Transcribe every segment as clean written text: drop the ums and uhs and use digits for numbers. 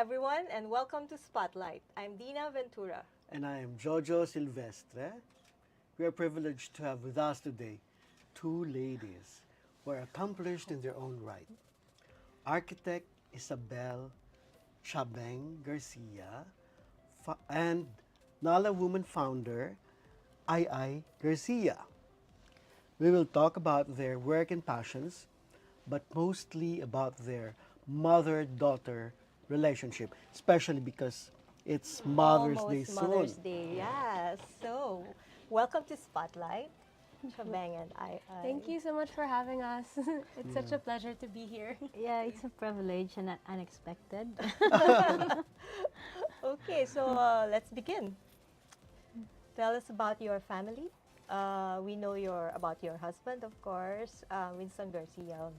everyone, and welcome to Spotlight. I'm Dinah Ventura. And I am Jojo Silvestre. We are privileged to have with us today two ladies who are accomplished in their own right. Architect Isabel Chabeng Garcia and Nala Woman founder Aiai Garcia. We will talk about their work and passions, but mostly about their mother-daughter relationship, especially because it's Mother's Day Almost soon. Mother's Day, yes. So, welcome to Spotlight, Chabeng and Aiai. Thank you so much for having us. It's such a pleasure to be here. Yeah, it's a privilege and unexpected. Okay, so let's begin. Tell us about your family. We know about your husband, of course, Winston Garcia of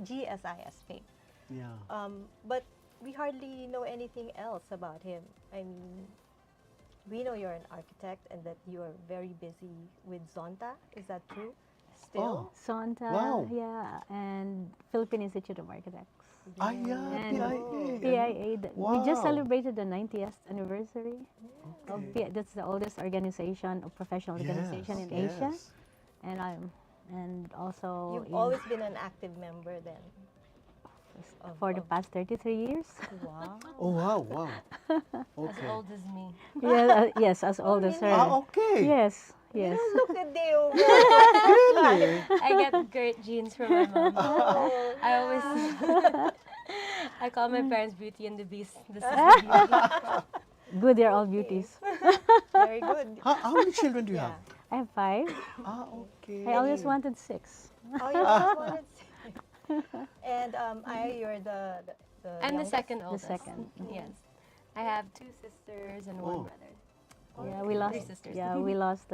GSIS fame. Yeah. But we hardly know anything else about him. I mean, we know you're an architect and that you are very busy with Zonta. Is that true? Still? Sonta, Wow. yeah, and Philippine Institute of Architects. Yeah, And PIA. We just Wow. celebrated the 90th anniversary. Of Okay. That's the oldest organization, or professional organization in Asia. Yes. And also You've always been an active member then. for the past 33 years. Wow. Oh, wow, wow. As Okay. old as me. Yeah, yes, as old as her. Ah, okay. Yes, yes. Look at Deo. Really? I get great genes from my mom. I always I call my parents Beauty and the Beast. This is the beauty. Good, they're all beauties. Very good. How many children do you Yeah. have? I have 5. Ah, okay. I always wanted 6. Oh, you just wanted to And you're the I'm the youngest? second oldest. second. Yes. I have 2 sisters and Oh. 1 brother. Yeah, we lost. 3 sisters. Yeah, we lost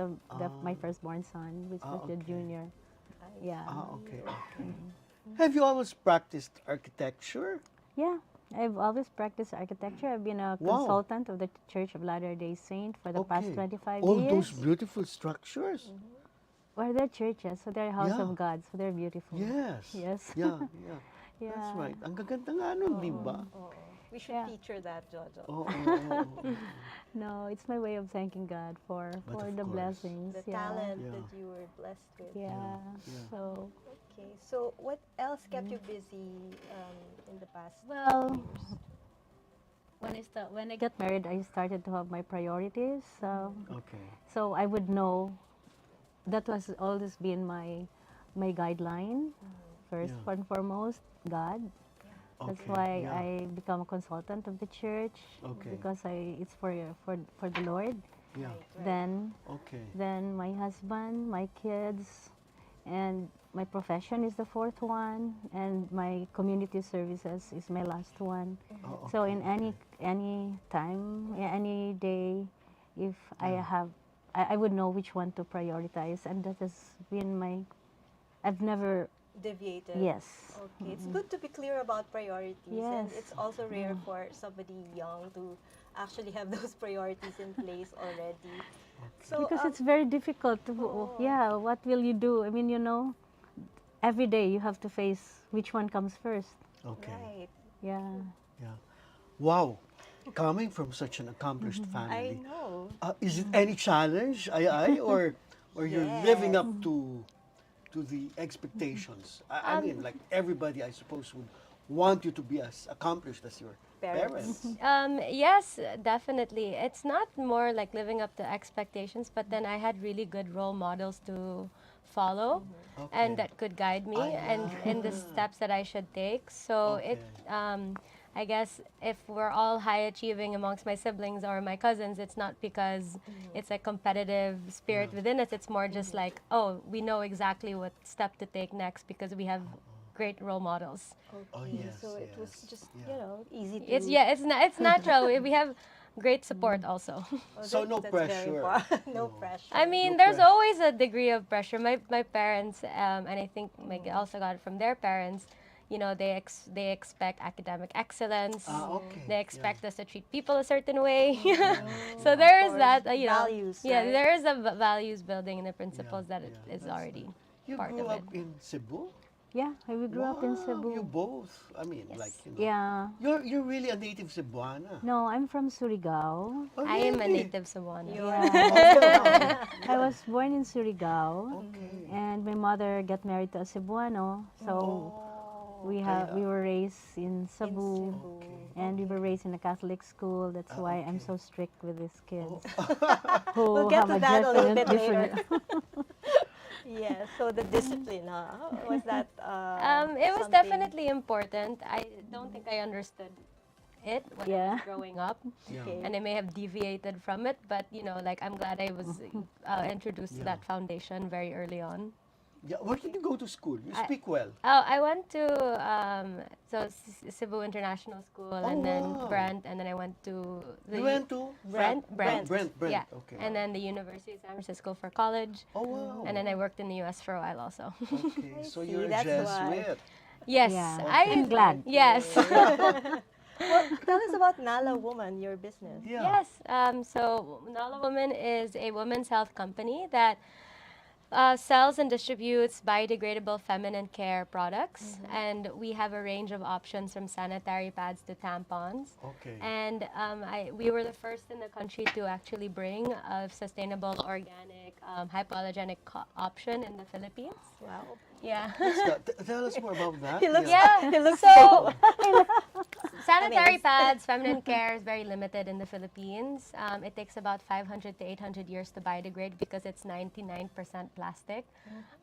my firstborn son, which Ah, was the okay. junior. Yeah, Ah, okay, okay. Have you always practiced architecture? yeah. I've always practiced architecture. I've been a Wow. consultant of the Church of Latter-day Saint for the past Okay. 25 All years. those beautiful structures? Well, they're churches, so they're house Yeah. of God, so they're beautiful. Yes. Yes. Yeah, yeah. Yeah. That's right. Ang gaganda nga nun, di ba? Oo. We should Yeah. feature that, Jojo. Oo, oo, oo. No, it's my way of thanking God for But of the course. blessings. The yeah. talent Yeah. that you were blessed with. Yeah. Yeah. So, Okay, so what else kept you busy in the past well, years? when I got married, I started to have my priorities. Okay. So I would know that was always been my guideline. First Yeah. and foremost, God. That's Okay, why yeah. I become a consultant of the church Okay. because it's for the Lord. Yeah. Then Okay. then my husband, my kids, and my profession is the 4th one, and my community services is my last one. Oh, So okay, in any time, any day, if Yeah. I would know which one to prioritize, and that has been I've never, Deviated. yes. Okay, it's good to be clear about priorities, and Yes. it's also rare for somebody young to actually have those priorities in place already. So, Because it's very difficult to, yeah, what will you do? I mean, every day you have to face which one comes first. Okay. right. Yeah. Yeah. Wow. Coming from such an accomplished I family, know. is it any challenge, or you're living up to the expectations? I mean, like everybody, I suppose, would want you to be as accomplished as your Parents. parents. Yes, definitely. It's not more like living up to expectations, but then I had really good role models to follow and Okay. that could guide me Ah, and in the yeah. steps that I should take. So Okay. I guess if we're all high achieving amongst my siblings or my cousins, it's not because it's a competitive spirit Yeah. within us. It's more just like, oh, we know exactly what step to take next because we have great role models. Okay. Oh, yes, so it was yes. just, Yeah. easy to... It's natural. We have great support also. Oh, So no that's very pressure. far. No No. pressure. I mean, No there's pressure. always a degree of pressure. My parents, and I think also got it from their parents. They expect academic excellence. Ah, okay. They Yeah. expect us to treat people a certain way. So Of there is course, that, values, Yeah, right? there is a values building and the principles that it yeah, is that's already You part grew of up it. in Cebu? Yeah, we grew up in Wow, Cebu. you both. I mean, Yes. like, you know. Yeah. You're really a native Cebuana. No, I'm from Surigao. Oh, I am a really? native Cebuana. You're Yeah. Oh, I was born in Surigao, okay. and my mother got married to a Cebuano, so Oh, we kaya- were raised in in Cebu, Cebu. and we were raised in a Catholic school. That's why I'm okay. so strict with these kids Oh. who We'll get have to a that a little bit different. Yeah, so the discipline, was that It was something- definitely important. I don't think I understood it when I Yeah. was growing up, Yeah. Okay. and I may have deviated from it. But like I'm glad I was introduced to Yeah. that foundation very early on. Yeah, where did you go to school? You speak well. Oh, I went to Cebu International School, Oh, and then wow. Brent, and then I went to You went to Brent. Brent. Yeah, Okay. and then the University of San Francisco for college, Oh, wow. and then I worked in the U.S. for a while also. Okay, so see, you're a that's why. Jesuit. Yes, Yeah. I'm glad. Yes. Well, tell us about Nala Woman, your business. Yeah. Yes. So Nala Woman is a women's health company that sells and distributes biodegradable feminine care products, and we have a range of options from sanitary pads to tampons. Okay. And we were the first in the country to actually bring a sustainable, organic, hypoallergenic option in the Philippines. Wow. Yeah. What's that? Tell us more about that. He looks Yeah. He looks So, sanitary Amazed. pads, feminine care is very limited in the Philippines. It takes about 500 to 800 years to biodegrade because it's 99% plastic.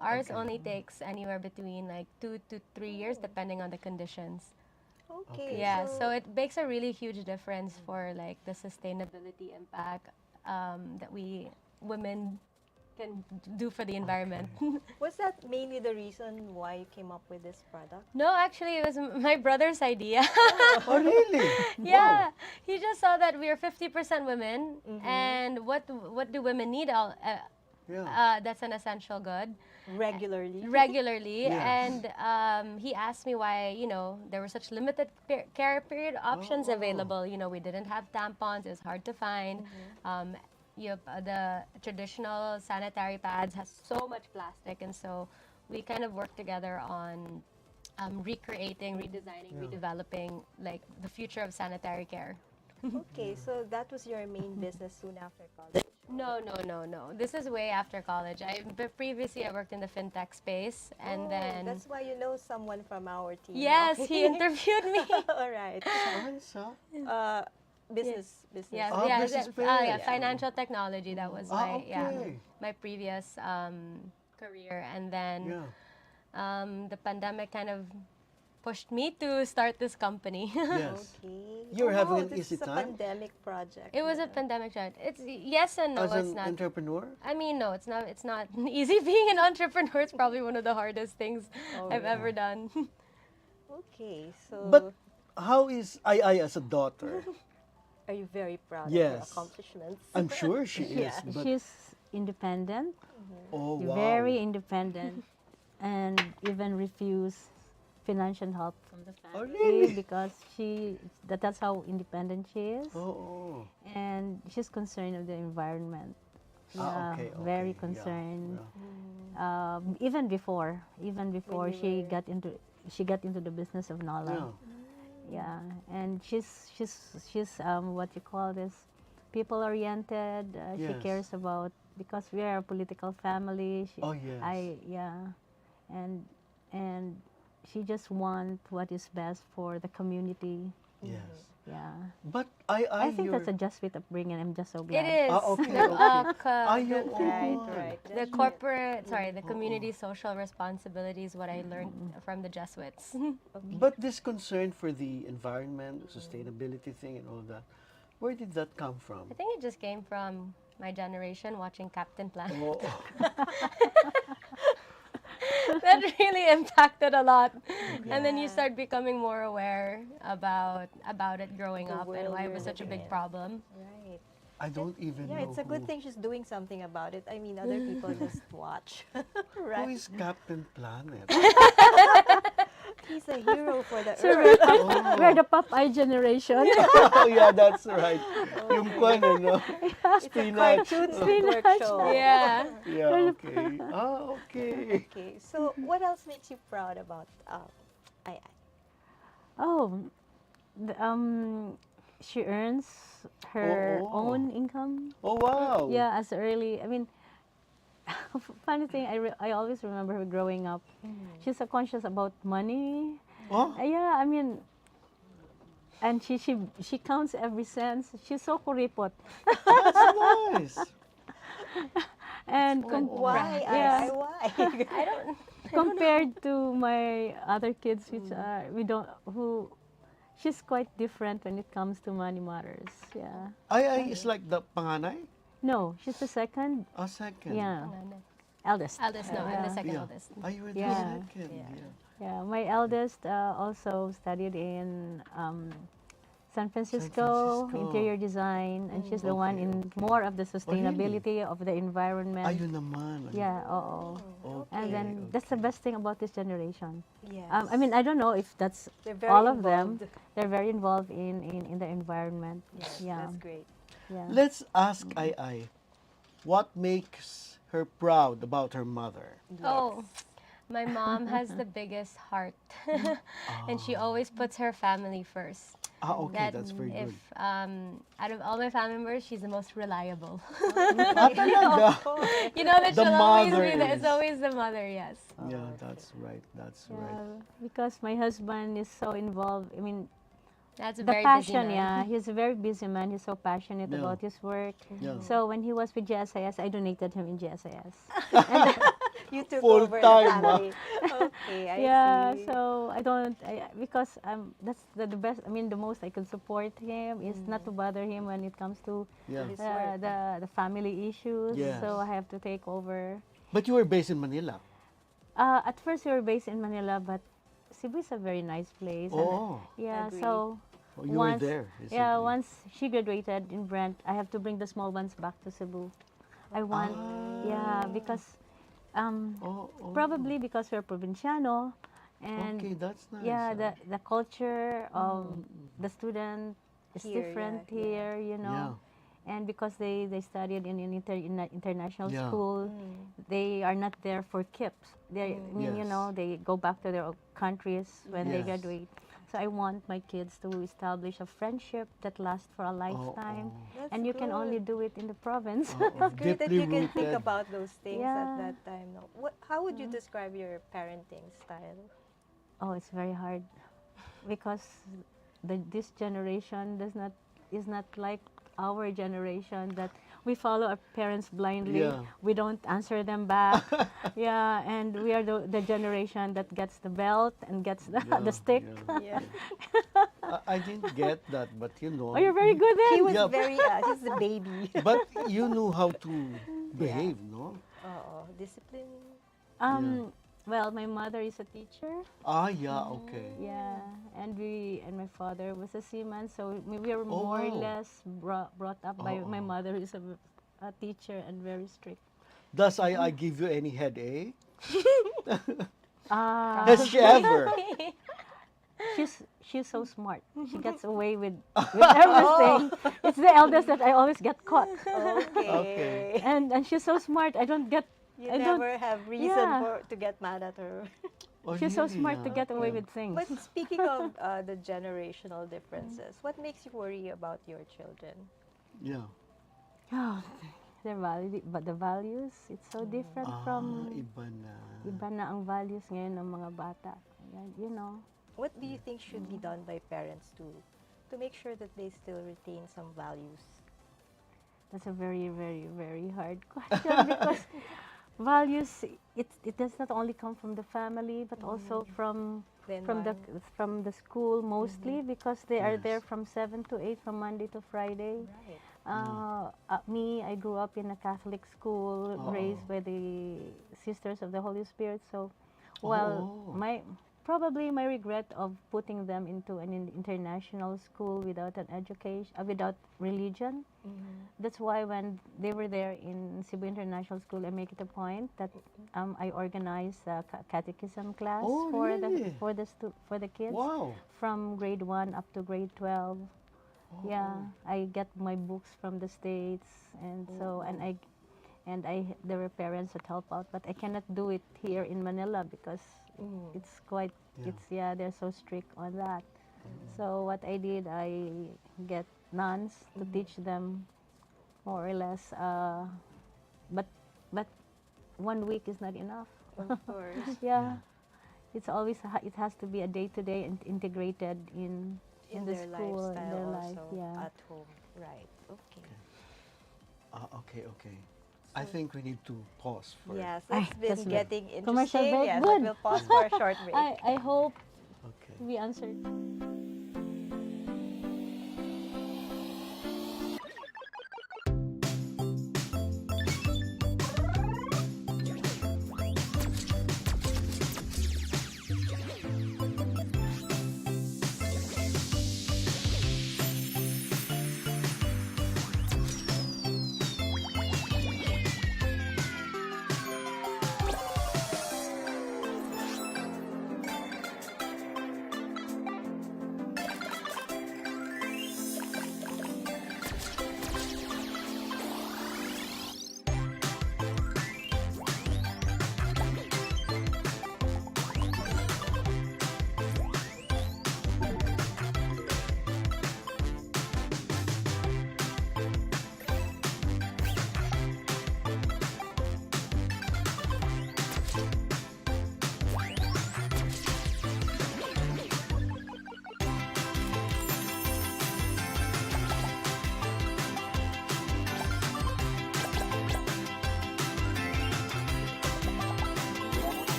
Ours Okay. only takes anywhere between like 2 to 3 years depending on the conditions. Okay. Yeah, so it makes a really huge difference for like the sustainability impact that we women can do for the environment. was that mainly the reason why you came up with this product? No, actually, it was my brother's idea. Oh, really? Yeah, he just saw that we are 50% women, Mm-hmm. and what do women need? Yeah. That's an essential good Regularly. regularly, Yes. and he asked me why there were such limited care period options Oh. available. We didn't have tampons; it was hard to find. The traditional sanitary pads has so much plastic, and so we kind of worked together on recreating, redesigning, redeveloping like the future of sanitary care. Okay, so that was your main business soon after college. No. This is way after college. Previously I worked in the fintech space, and Oh, then that's why you know someone from our team. yes, Okay. he interviewed me. All right. Saan, sa? Business. Yes, Ah, yeah, business yeah, page. financial technology. That was my okay. my previous career, and then Yeah. the pandemic kind of pushed me to start this company. Yes. Okay. You're having an this easy is a time? pandemic project. It was a pandemic trend. It's yes and no. As It's an not. entrepreneur? I mean, no, it's not. It's not easy being an entrepreneur. It's probably one of the hardest things Oh, I've ever done. Okay, so But how is I as a daughter? are you very proud of your Yes. accomplishments? I'm sure she is, Yeah. but She's independent, oh wow. very independent, and even refuse financial help from the Oh, family really? because that's how independent she is, Oh, and she's concerned of the environment. Ah, Yeah, okay, very okay, concerned. yeah. Even before When you she were- got into the business of Nala. Yeah. Yeah, and she's what you call this, people oriented. She Yes. cares about because we are a political family. Oh, yes. And she just want what is best for the community. Yes. Yeah, But I think you're- that's a Jesuit upbringing. I'm just so glad. It is. Ah, okay, The, okay. the, Right, Oh. right. the corporate, sorry, the community social responsibility is what I learned from the Jesuits. But this concern for the environment, sustainability thing, and all that, where did that come from? I think it just came from my generation watching Captain Planet. Oh, That really impacted a lot. And then you Yeah. start becoming more aware about it growing The up and world why it we're was such a living big in. problem. Right. I don't even Yeah, know it's a good who- thing she's doing something about it. I mean, other people just watch. Who Right. is Captain Planet? He's a hero for the So earth. we're the Popeye generation. Oh, yeah, that's right. Yung kwan, ano? Spinach. Cartoon network show. Yeah. Yeah, okay. Ah, okay. Okay, so what else makes you proud about Ai Ai? Oh, the, she earns her Oh. own income. Oh, wow. Yeah, as early. I mean, funny thing, I always remember her growing up. She's so conscious about money. Oh, Yeah, I mean, and she counts every cent. She's so kuripot. that's nice. And Why, yeah, Ai Ai? Why? I don't. compared to my other kids, which are we don't who, she's quite different when it comes to money matters. Yeah. Ay is like the panganay? No, she's the second. A second. Yeah, No, no. eldest. Eldest, no, I'm the Yeah. second Yeah. oldest. Ay, you were the Yeah. second. Yeah. Yeah. Yeah, my eldest also studied in San Francisco, Francisco. interior design, and she's the one Okay, in okay. more of the sustainability of the environment. Ayun naman. Yeah, oo. Okay, And then that's the best thing about this generation. Yes. I mean, I don't know if that's They're very all of them. involved. They're very involved in the environment. Yes, Yeah, that's great. yeah. Let's ask Ai Ai, what makes her proud about her mother? Oh, my mom has the biggest heart, and she always puts her family first. Ah, okay, That that's very if good. out of all my family members, she's the most reliable. Ah, talaga? You know that The she'll always mother be there. It's is- always the mother, yes. Yeah, that's right. That's right. Yeah, because my husband is so involved. I mean, That's a the very busy passion, man. yeah. He's a very busy man. He's so passionate Yeah. about his work. Yeah. So when he was with GSIS, I donated him in GSIS. You took Full over time, the family. Okay, I Yeah, see. so because that's the best. I mean, the most I can support him is not to bother him when it comes to Yeah. His work. the family issues. Yes. So I have to take over. But you were based in Manila. At first, we were based in Manila, but Cebu is a very nice place. and, Oh, yeah. Agree. So oh, you were once, there. yeah, basically. once she graduated in Brent, I have to bring the small ones back to Cebu. I want, yeah, because Oh, oh. probably because we're provinciano, and Okay, that's nice. yeah, ah. the culture of the student is Here, different yeah, here, you know. And because they studied in an international Yeah. school, they are not there for KIPS. They, I mean, you Yes. know, they go back to their own countries when they Yes. graduate. So I want my kids to establish a friendship that lasts for a lifetime. That's And you can only good. do it in the province. Oh, oh, It's great that deeply you can think rooted. about those things at Yeah. that time. No? How would you describe your parenting style? Oh, it's very hard because this generation is not like our generation that we follow our parents blindly. Yeah. We don't answer them back. Yeah, and we are the generation that gets the belt and gets the, Yeah, the stick. Yeah. yeah. I didn't get that, but you know. Oh, you're very good He then. was Yeah. very, he's the baby. But you knew how to behave, no? Discipline. Well, my mother is a teacher. Ah, yeah, okay. Yeah, and my father was a seaman, so we were more or Oh. less brought up by my Oh. mother, who is a teacher and very strict. Does I give you any headache? Ah, Has she ever? she's so smart. She gets away with everything. It's the eldest that I always get caught. Okay. And she's so smart. I don't get. You I don't. never have reason Yeah. to get mad at her. Oh, She's so really, smart to ah? get away with things. But speaking of the generational differences, what makes you worry about your children? Yeah. Oh, but the values, it's so different from Iba na. iba na ang values ngayon ng mga bata. You know. What do you think should be done by parents to make sure that they still retain some values? That's a very, very, very hard question because values, it does not only come from the family but also from The from the school mostly because they are Yes. there from 7 to 8 from Monday to Friday. Right. Me, I grew up in a Catholic school Oh. raised by the Sisters of the Holy Spirit. So, well, Oh. probably my regret of putting them into an international school without an education, without religion. That's why when they were there in Cebu International School, I make it a point that I organize a catechism class Oh, for really? for the kids Wow. from grade 1 up to grade 12. Oh. Yeah, I get my books from the States, and so there were parents that help out, but I cannot do it here in Manila because it's quite they're so strict on that. So what I did, I get nuns to teach them more or less, but but 1 week is not enough. Of course. Yeah, it's always it has to be a day-to-day and integrated in the their school, in lifestyle their life. also Yeah. at home. Right. Okay. Okay. I think we need to pause for. Yes, Ay, it's been that's good. getting interesting. Commercial break, Yes, good. but we'll pause for a short break. I hope Okay. we answered.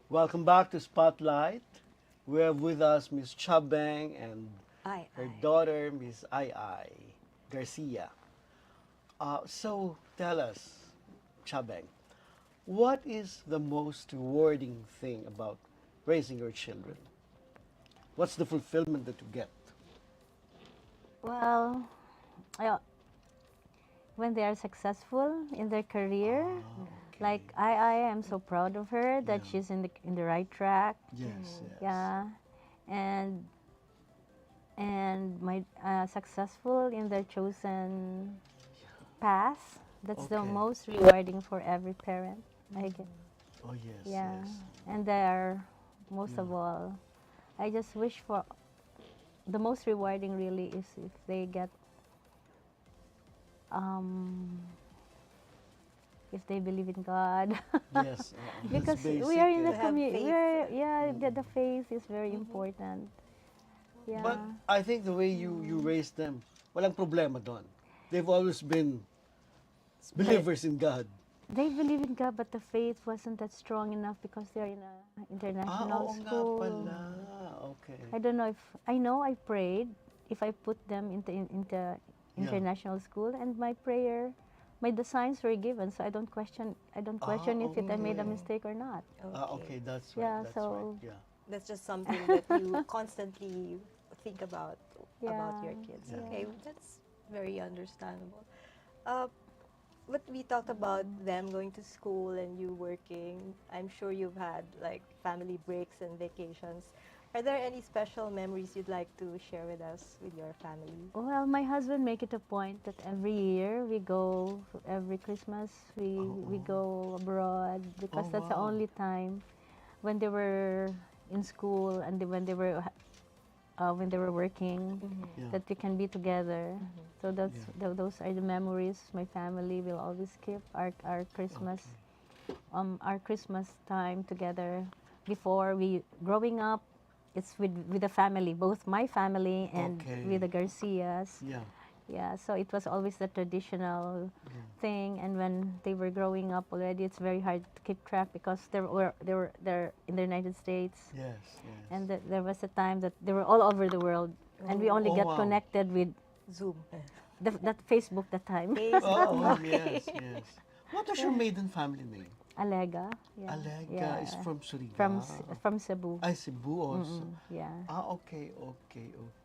Welcome back to Spotlight. We have with us Miss Chabeng and Aye, her aye. daughter, Miss Aiai Garcia. So tell us, Chabeng, what is the most rewarding thing about raising your children? What's the fulfillment that you get? Well, I, when they are successful in their career, like I am so proud of her that Yeah. she's in the right track. Yes. Yeah, and my successful in their chosen path. That's the Okay. most rewarding for every parent. I guess. Oh yes. Yeah, Yes. and they're most of all. I just wish for the most rewarding really is if they get if they believe in God. Yes. Because that's we are in the basic, To have community. faith. The faith is very important. Yeah. But I think the way you raised them, walang problema doon. They've always been believers in God. They believe in God, but the faith wasn't that strong enough because they're in an international Oo nga school. pala. Okay. I don't know if I know I prayed if I put them into international school, and my prayer, the signs were given, so I don't question if I made a okay. mistake or not. Okay, that's right. Yeah, That's so- right. Yeah. That's just something that you constantly think about your Yeah, kids. yeah. Okay, that's very understandable. But we talked about them going to school and you working. I'm sure you've had like family breaks and vacations. Are there any special memories you'd like to share with us with your family? Well, my husband make it a point that every year every Christmas we go abroad because Oh, that's the wow. only time when they were in school and when they were working, Yeah. that we can be together. So those are the memories my family will always keep. Our Christmas time together. Before we growing up, it's with the family, both my family and Okay. with the Garcias. Yeah. Yeah, so it was always the traditional thing, and when they were growing up already, it's very hard to keep track because they're in the United States, Yes. Yes. and there was a time that they were all over the world, and we only Oh, get wow. connected with Zoom. that Facebook that time. Oh, yes, yes. What was your maiden family name? Alega, yeah, Alega is from Surigao. from Cebu. Ay, Cebu also. Yeah, Okay.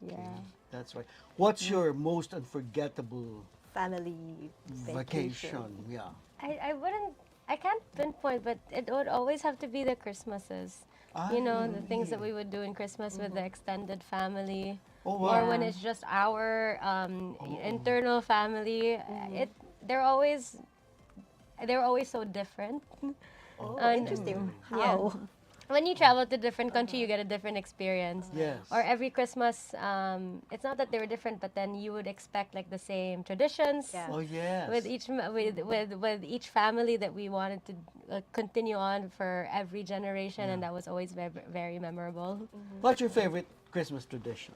Yeah. That's right. What's your most unforgettable Family vacation? Yeah. I can't pinpoint, but it would always have to be the Christmases. You know, the things that we would do in Christmas with the extended family. Oh, Or wow. when it's just our internal family. They're always so different. Oh, And- interesting. Yeah. How? When you travel to different country, you get a different experience. Yes. Or every Christmas, it's not that they were different, but then you would expect like the same traditions. Yeah. Oh, yes. With each family that we wanted to continue on for every generation, and that was always very, very memorable. What's your favorite Christmas tradition?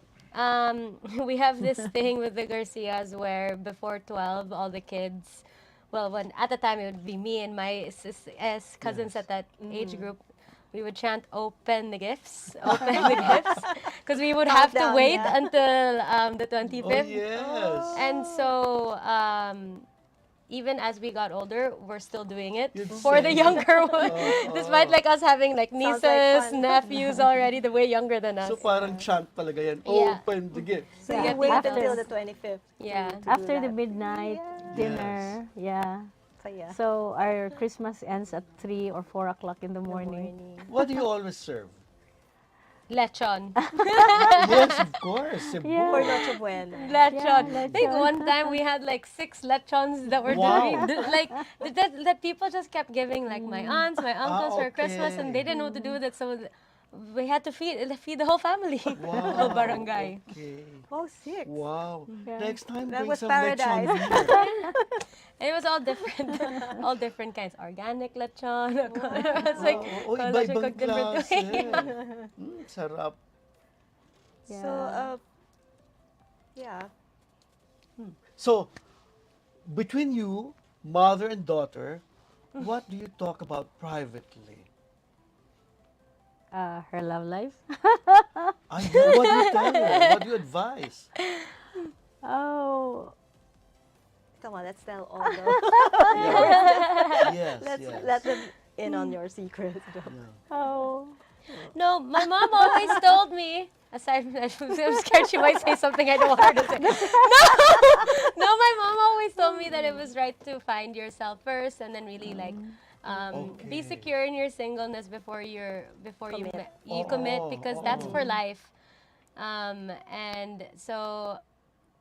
We have this thing with the Garcias where before 12, all the kids, well, when at the time it would be me and my cousins Yes. at that age group, we would chant "Open the gifts, open the gifts," because we would have to Countdown, wait yeah. until the Oh, 25th. yes. And so, even as we got older, we're still doing it You'd for the sing. younger ones. Oh. Despite like us having like Sounds nieces, like fun. nephews already, the way younger than us. So parang chant talaga yan. Yeah. Open the gifts. So Yeah. you wait After- until the 25th. Yeah. to do After the that. midnight dinner, yeah. So yeah. So our Christmas ends at 3 or 4 o'clock in the morning. What do you always serve? Lechon. Yes, of course. Cebu. Yeah. For Noche Buena. Lechon. Yeah, I think lechon. one time we had like 6 lechons that were Wow. that people just kept giving like my aunts, my uncles for Christmas, and they okay. didn't know what to do with it, so we had to feed the whole family. Wow. Whole barangay. Okay. Oh, 6. Wow. Yeah. Next time, That bring was some paradise. lechon here. And it was all different, all different kinds. Organic lechon. It's like Oh, lechon iba-ibang cooked different klase. way. Sarap. So, yeah. So, between you, mother and daughter, what do you talk about privately? Her love life. What do you tell her? What do you advise? Oh, Come on, let's tell all the. Yes, Let's yes. let them in on your secrets. Yeah. oh. No, my mom always told me. Aside from that, I'm scared she might say something I don't want her to say. No, my mom always told me that it was right to find yourself first, and then really like be Okay. secure in your singleness before you Commit. commit, Oh, because that's for life. And so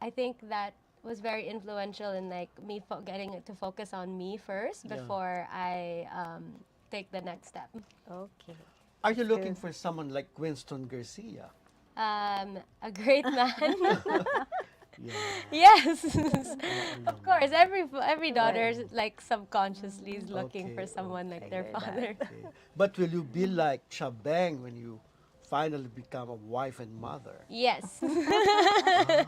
I think that was very influential in like me getting to focus on me first Yeah. before I take the next step. Okay. Are you looking for someone like Winston Garcia? A great man. Yeah. Yes, of course. Every daughter like subconsciously is looking Okay, for someone like okay. their I get that. father. Okay. But will you be like Chabeng when you finally become a wife and mother? Yes. Okay.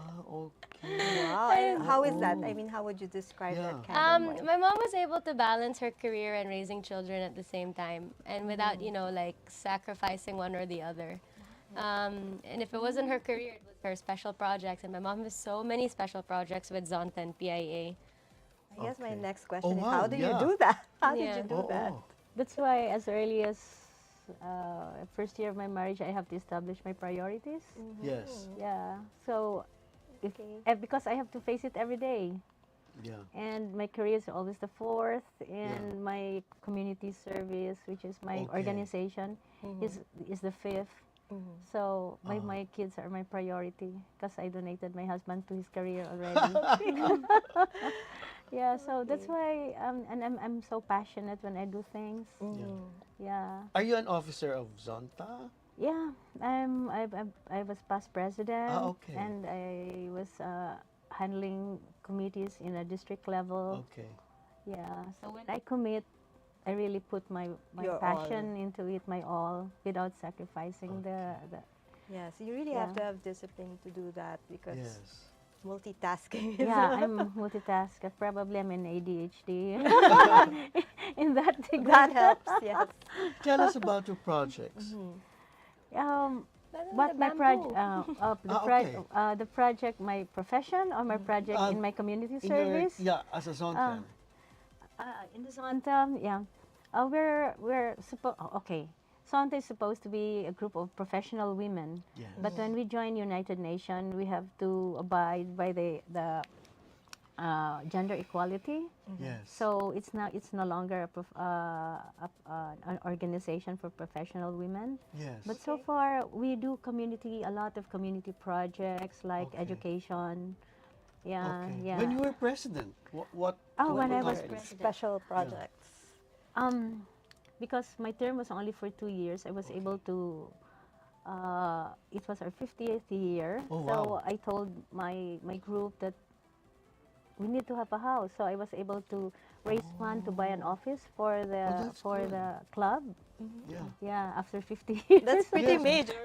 Wow. And how is that? I mean, how would you describe Yeah. that kind of wife? My mom was able to balance her career and raising children at the same time, and without like sacrificing one or the other. And if it wasn't her career, it was her special projects. And my mom has so many special projects with Zonta and PIA. I guess my Okay. next question is wow, how do you yeah. do that? How Yeah. did you do that? That's why as early as first year of my marriage, I have to establish my priorities. Yes. Yeah. So, if, Okay. because I have to face it every day. Yeah. And my career is always the fourth, and my community service, which is my Okay. organization, is the fifth. So my kids are my priority because I donated my husband to his career already. Yeah, so that's why and I'm so passionate when I do things. Yeah. Yeah, Are you an officer of Zonta? Yeah, I was past president, okay. and I was handling committees in a district level. Okay. Yeah, so when I commit, I really put my Your passion into it, my all, without sacrificing the Yes, you really have Yeah. to have discipline to do that because Yes. multitasking is Yeah, I'm multitasker. Probably I'm an ADHD in that that regard. helps, yes. Tell us about your projects. Um, But what the my project, bamboo. Okay. the project, my profession or my project in my community In your, service. yeah, as a zone Uh, in the Zonta, yeah, we're supposed. Okay, Zonta is supposed to be a group of professional women, Yes. but when we join United Nations, we have to abide by the gender equality. Yes. So it's no longer an organization for professional women. Yes. But so far, we do a lot of community projects like Okay. education. Yeah, Okay. yeah. When you were president, what? Oh, what when I was accomplished? Special projects. Um, because my term was only for 2 years, I was Okay. able to. It was our 50th year, Oh, so wow. I told my group that we need to have a house. So I was able to raise fund to buy an office for that's good. the club. Yeah. Yeah, after 50 years. That's pretty Yes. major.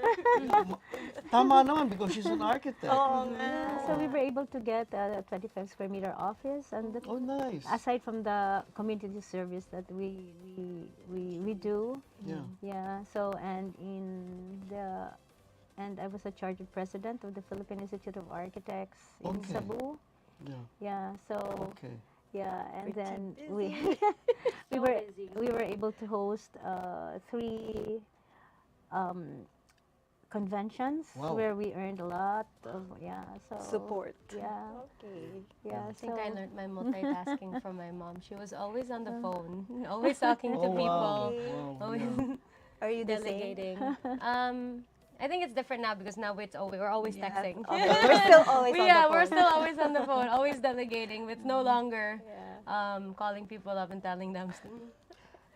Tama naman because she's an architect. Oh, Yeah, man. so we were able to get a 25 square meter office, and that, Oh, nice. aside from the community service that we do, Yeah. yeah. So and I was a chartered president of the Philippine Institute of Architects in Okay. Cebu. Yeah. Yeah, so Okay. yeah, and Pretty then busy. we were able to host 3 um, conventions Wow. where we earned a lot of Support. Yeah, Okay. yeah. I think so I learned my multitasking from my mom. She was always on the phone, always talking to Oh, wow. people, Wow. always Yeah. Are you the same? delegating. I think it's different now because now we're always Yes. texting. Okay. We're still always on the Yeah, phone. we're still always on the phone, always delegating. It's no longer yeah. calling people up and telling them.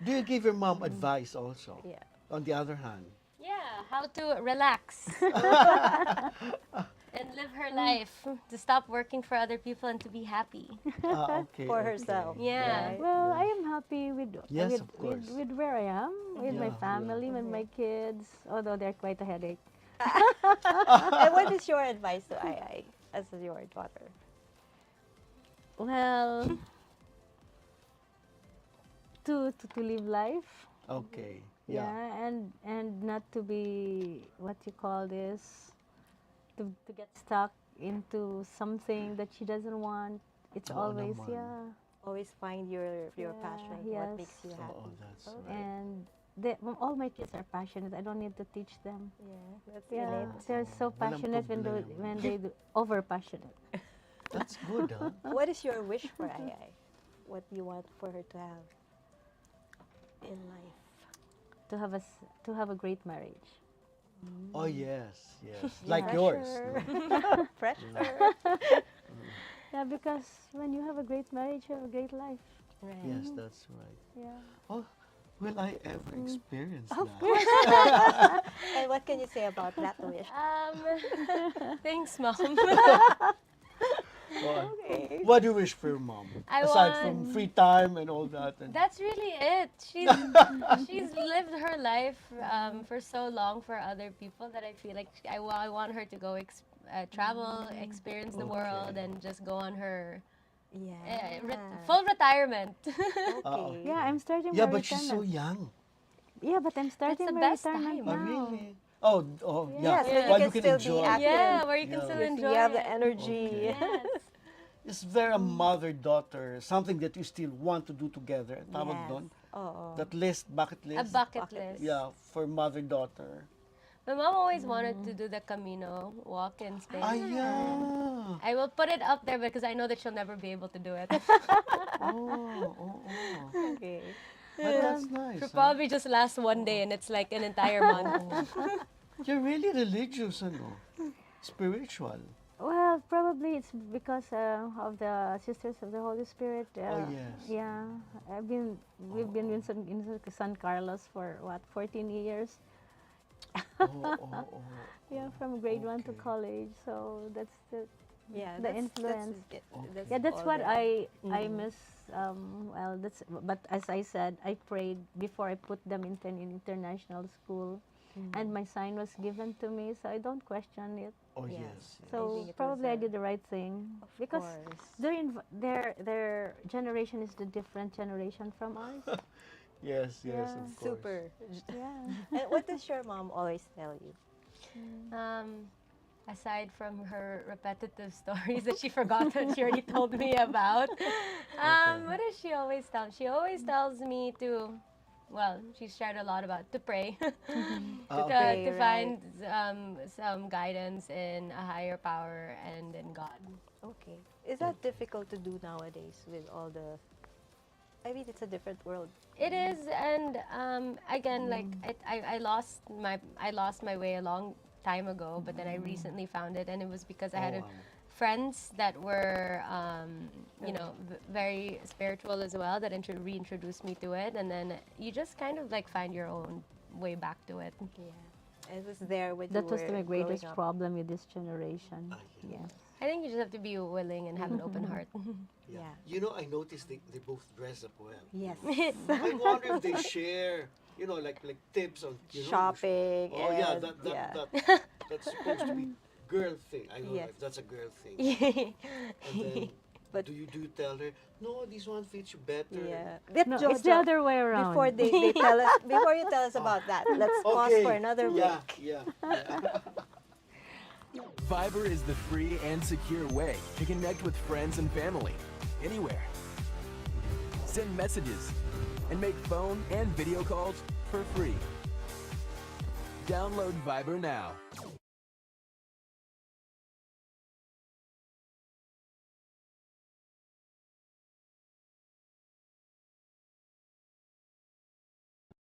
Do you give your mom advice also? Yeah. On the other hand. Yeah, how to relax and live her life, to stop working for other people and to be happy. Okay. For okay. herself. Yeah. Right? Well, I am happy Yes, with, of course. with where I am, with my Yeah, family, with my kids. Although they're quite a headache. And what is your advice to Aiai as your daughter? Well, to live life. Okay. Yeah, Yeah. and not to be what you call this, to get stuck into something that she doesn't want. It's Oo always naman. Always find your Yeah, passion, yes. what makes you Oo, happy. that's Okay. right. and all my kids are passionate. I don't need to teach them. Yeah, that's Yeah, innate. they're so Walang passionate problema. when they do over passionate. That's good, huh? What is your wish for Aiai? What you want for her to have in life? To have a great marriage. Oh, yes, yes. Like Yeah. yours. Pressure. Pressure. Yeah, because when you have a great marriage, you have a great life. Right. Yes, that's right. Yeah. Oh, will I ever experience Of that? course. And what can you say about that wish? Thanks, Mom. Well, Okay. what do you wish for your mom? I Aside from want- free time and all that. And That's really it. She's lived her life for so long for other people that I feel like I want her to go travel, experience the world, Okay. and just go on her Yeah. full retirement. Okay. Yeah, I'm starting yeah, my but she's so retirement. young. Yeah, but I'm starting the my best retirement time. Oh, now. really? Oh, Yes, yeah. when you While can you can still be enjoy. active. Yeah, where you can Yeah. still You enjoy have the it. energy. Yes. It's very a mother-daughter, something that you still want to do together. Tawag Yes. doon? Oo. That list, bucket A list. bucket Bucket list. Yeah, for mother-daughter. My mom always wanted to do the Camino walk in Spain. Ah, yeah. I will put it up there because I know that she'll never be able to do it. Oh. Okay. But that's nice. She'll huh? probably just last one day and it's like an entire month. You're really religious, ano? Spiritual. Well, probably it's because of the Sisters of the Holy Spirit. Oh, yes. Yeah, we've been in San Carlos for what, 14 years. Oh. Yeah, from grade 1 to Okay. college. So that's Yeah, the influence. That's Yeah, that's all what there. I miss. Well, that's, but as I said, I prayed before I put them into an international school, and my sign was given to me, so I don't question it. Oh, Yes. yes. I So think it was probably I a- did the right thing Of because course. their generation is the different generation from ours. Yes, Yeah. of course. Super. Yeah. And what does your mom always tell you? Aside from her repetitive stories that she forgot that she already told me about, what does she always tell? She always tells me to, well, she's shared a lot about to pray, Ah, to, okay. Pray, to right. find some guidance in a higher power and in God. Okay. Is that difficult to do nowadays with all the? I mean, it's a different world. It is, and again, like I lost my way a long time ago, but then I recently found it, and it was because I Oh, had wow. friends that were, very spiritual as well, that reintroduced me to it, and then you just kind of like find your own way back to it. Yeah. It was there when That you was were the greatest growing up. problem with this generation. Ah, yeah. Yes. I think you just have to be willing and have an open heart. Yeah. Yeah. You know, I noticed they both dress up well. Yes. I wonder if they share, like tips on Shopping. Oh yeah, and, yeah. that's supposed to be girl thing. I know Yes. if that's a girl thing. And then, But- do you tell her, no, this one fits you better? Yeah. But No, Jojo, it's the other way around. Before they tell us, before you tell us about that, let's pause Okay. for another Yeah, week. yeah. Fiverr is the free and secure way to connect with friends and family anywhere. Send messages and make phone and video calls for free. Download Viber now.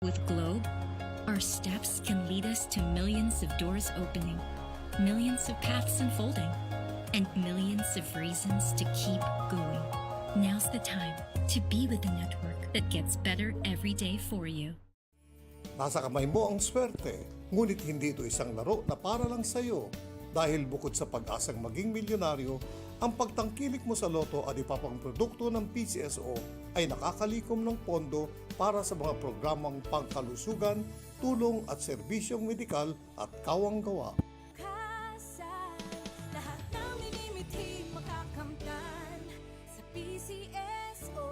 With Globe, our steps can lead us to millions of doors opening, millions of paths unfolding, and millions of reasons to keep going. Now's the time to be with a network that gets better every day for you. Nasa kamay mo ang swerte, ngunit hindi ito isang laro na para lang sa'yo. Dahil bukod sa pag-asang maging milyonaryo, ang pagtangkilik mo sa loto at iba pang produkto ng PCSO ay nakakalikom ng pondo para sa mga programang pangkalusugan, tulong at serbisyong medikal at kawang-gawa. Lahat ng minimithi makakamtan sa PCSO.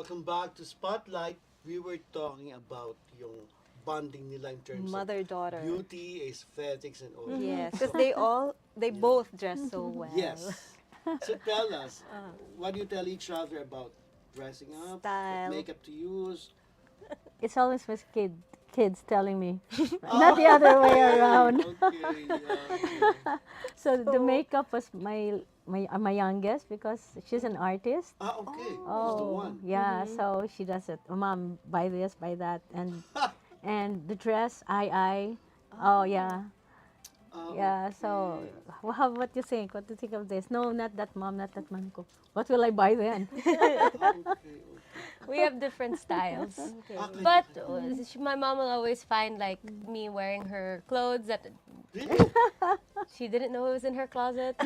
welcome back to Spotlight. We were talking about yung bonding nila in terms Mother-daughter. of beauty, aesthetics, and all Yes, that. because they both dress so well. Yes. So tell us, what do you tell each other about dressing up, Style. what makeup to use? It's always my kids telling me, not the other way around. Okay, yeah. So the makeup was my youngest because she's an artist. Okay, that's the one. Yeah, so she does it. Oh, Mom, buy this, buy that, and the dress, I. Oh yeah, yeah. So what do you think? What do you think of this? No, not that, Mom, not that, Mom. Ko, what will I buy then? Okay. We have different styles. Okay. But my mom will always find like me wearing her clothes that Really? she didn't know it was in her closet.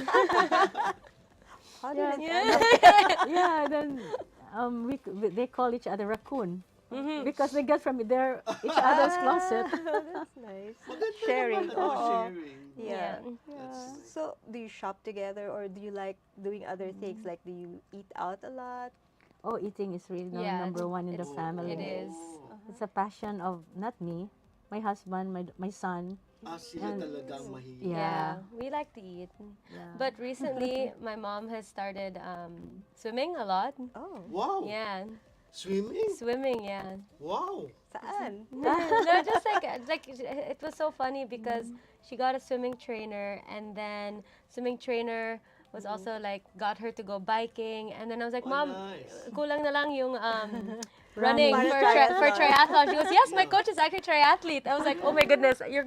How did it Yeah. end up? Yeah, then they call each other raccoon because they get from their each other's closet. That's nice. Maganda Sharing. naman, Oo. sharing. Yeah. That's nice. So, do you shop together or do you like doing other things? Like, do you eat out a lot? Oh, eating is really Yeah, number one in the it's- family. it is. It's a passion of not me, my husband, my son. Sila And- talaga ang mahilig. Yeah. We like to eat. Yeah. But recently, my mom has started swimming a lot. Oh, Wow. Yeah, Swimming? swimming. Yeah. Wow. saan? No, just like it was so funny because she got a swimming trainer, and then swimming trainer was also like got her to go biking, and then I was like, Oh, Mom, nice. kulang na lang yung running Para for triathlon. triathlon. She goes, yes, my Yeah. coach is actually a triathlete. I was like, oh my goodness, you're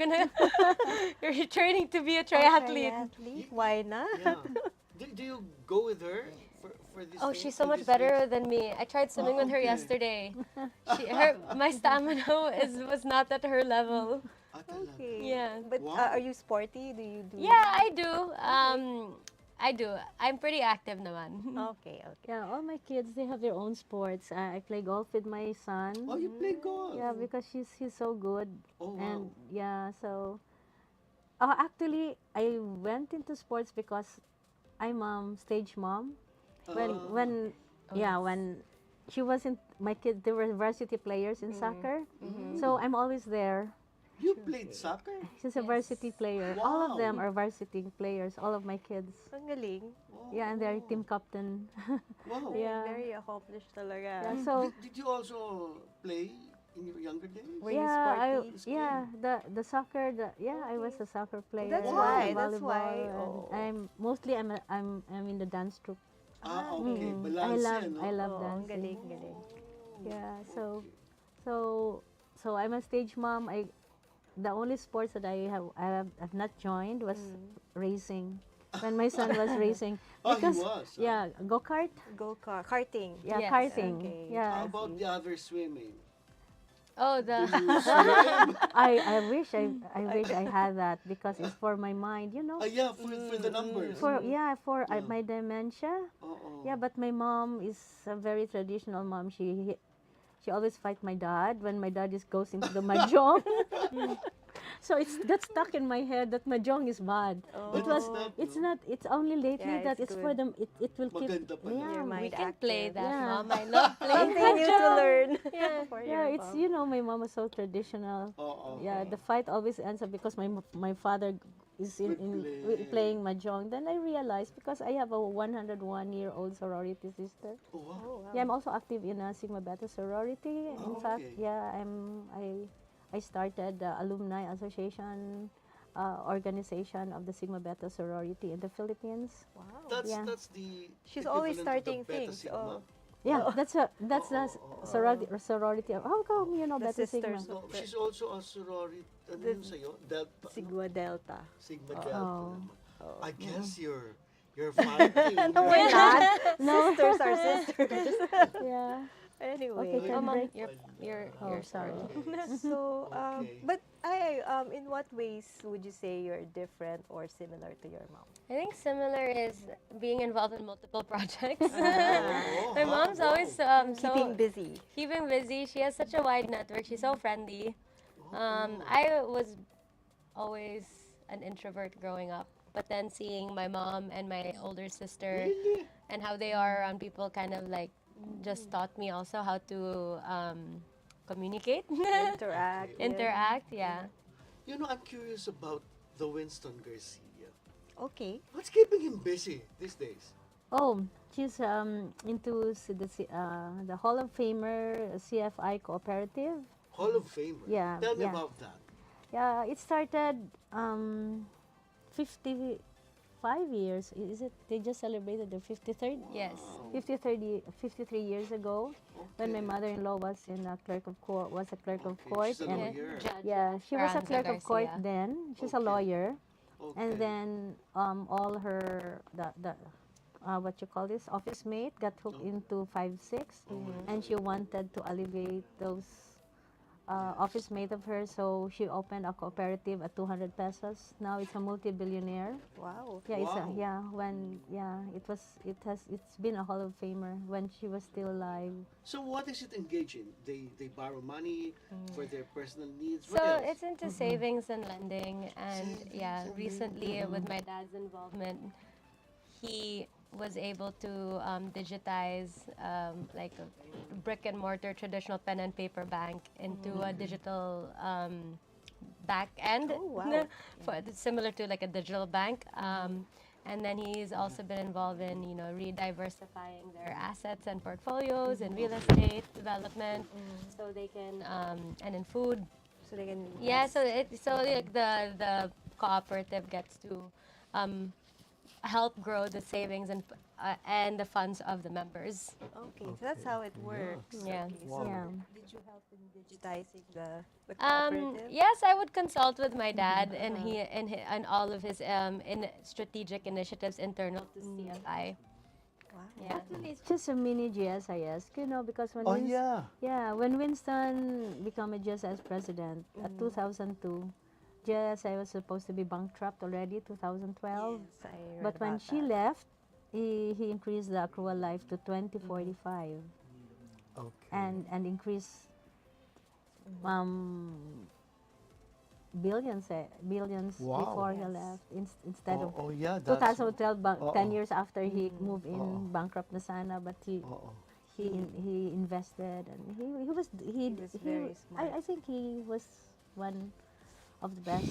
training to be a triathlete. Triathlete? Why not? Yeah. Do you go with her for this? Oh, thing- she's so for much these better things? than me. I tried swimming with her okay. yesterday. My stamina was not at her level. Talaga. Okay. Yeah. But Wow. are you sporty? Do you do? Yeah, I do. I do. I'm pretty active naman. Okay, okay. Yeah, all my kids they have their own sports. I play golf with my son. Oh, you play golf? Yeah, because he's so good. Oh, wow. And yeah, so actually I went into sports because I'm stage mom. When she wasn't my kids, they were varsity players in soccer. So I'm always there. You played soccer? She's a varsity player. All of Wow. them are varsity players. All of my kids. Ang galing. Yeah, and they're team captain. Wow. Yeah. Very accomplished talaga. Yeah, so Did you also play in your younger days? Were you yeah, sporty? the soccer, I was a soccer player. That's and why, that's volleyball, why, and oh. I'm in the dance troupe. Okay. I Balance love yan, no? I love Oo, ang dancing. galing, galing. Yeah, so I'm a stage mom. The only sports that I've not joined was racing. When my son was racing, Oh, he because was, huh? yeah, go-kart, Karting. yeah, Yes, karting, okay. yeah. How about the other swimming? Oh, Do the you swim? I wish I had that because it's for my mind, Yeah, for the numbers. For Yeah. my dementia. Oo. Yeah, but my mom is a very traditional mom. She always fight my dad when my dad goes into the mahjong. So it's got stuck in my head that mahjong is bad. But It's not. It's only lately Yeah, that it's it's for them. It will keep. Maganda pala. Yeah, Your we mind can active. play that, Yeah. Mom. I love playing Something new to learn. Yeah. For yeah. your It's mom. my mom is so traditional. Oo. Yeah, the fight always ends up because my father is playing mahjong. Then I realized because I have a 101-year-old sorority sister. Oh, wow. Yeah, I'm also active in a Sigma Beta sorority. In Oh, fact, okay. yeah, I started the alumni association organization of the Sigma Beta sorority in the Philippines. Wow. Yeah. That's the She's always equivalent of the starting Beta things. Sigma. Oh. Yeah, that's the sorority. How come The Beta Sigma? sisters. No, she's also a sorority. Ano yun sa'yo? Delta? Sigma Delta. Sigma Delta Oh. naman. I guess you're fighting. No, we're not. No. Sisters are sisters. Yeah. Anyway. Okay, Oh, Mom, break. you're Oh, sorry. So, Okay. but in what ways would you say you're different or similar to your mom? I think similar is being involved in multiple projects. Oh, My wow, mom's wow. always Keeping busy. keeping busy. She has such a wide network. She's so friendly. I was always an introvert growing up, but then seeing my mom and my older sister Really? and how they are around people kind of like just taught me also how to communicate, Interact. interact. Yeah. You know, I'm curious about the Winston Garcia. Okay. What's keeping him busy these days? Oh, she's into the Hall of Famer CFI Cooperative. Hall of Famer. Yeah, Tell me yeah. about that. Yeah, it started 55 years. Is it? They just celebrated their 53rd. Yes. 53 years ago, when my Okay. mother-in-law was a clerk of court. She's a and lawyer. yeah, she was a Aranza clerk of court Garcia. then. She's a Okay. lawyer, Okay. and then all her the what you call this office mate got hooked into 5-6, and she wanted to alleviate those office mate of hers, so she opened a cooperative at 200 pesos. Now it's a multi-billionaire. Wow. Yeah, Wow. it's been a Hall of Famer when she was still alive. So what is it engaged in? They borrow money for their personal needs. So What else? it's into savings and lending, and Savings yeah, and recently with my dad's involvement, he was able to digitize like a brick and mortar traditional pen and paper bank into a digital back end, Oh, wow. similar to like a digital bank. And then he's also been involved in, re-diversifying their assets and portfolios in real estate development, so they can, and in food. So they can. Yeah, so like the cooperative gets to help grow the savings and the funds of the members. Okay, so that's how it works. Yeah. Okay, so Yeah. did you help in digitizing the cooperative? Yes, I would consult with my dad and all of his in strategic initiatives internal to CFI. Wow. Yeah. Actually, it's just a mini GSIS, because when Oh yeah. when Winston became a GSIS president at 2002, GSI was supposed to be bankrupt already 2012. Yes, I read But when about she that. left, he increased the accrual life to 2045 Okay. and increased billions Wow. before he Yes. left instead of Oh yeah. 2012 10 Oo. years after he moved in, Oo. bankrupt na sana, but Oo. he invested, and he was very smart. I think he was one of the best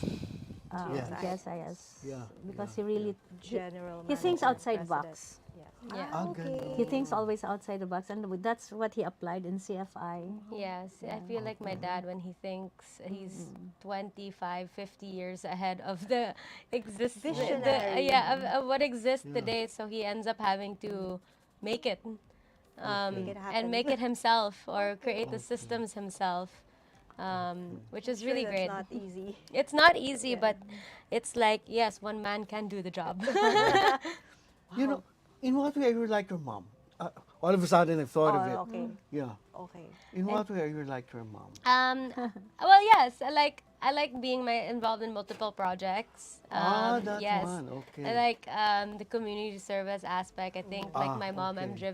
Yes. GSIS, Yeah, because yeah, he really General he thinks manager, outside president. box. Yeah. Yeah. Ah, Okay. ganun. He thinks always outside the box, and that's what he applied in CFI. Yes, I feel like my dad, when he thinks he's 25, 50 years ahead of the Visionary. of what exists Yeah. today, so he ends up having to make it, Make it happen. and make it himself or create the systems himself, which is Sure, really that's great. not easy. It's not easy, but it's like, yes, one man can do the job. You know, in what way are you like your mom? All of a sudden, I thought of it. Oh, okay. Yeah. Okay. In what way are you like your mom? Well, yes, I like being involved in multiple projects. That Yes, one. Okay. I like the community service aspect. I think like Ah, my mom, I'm okay.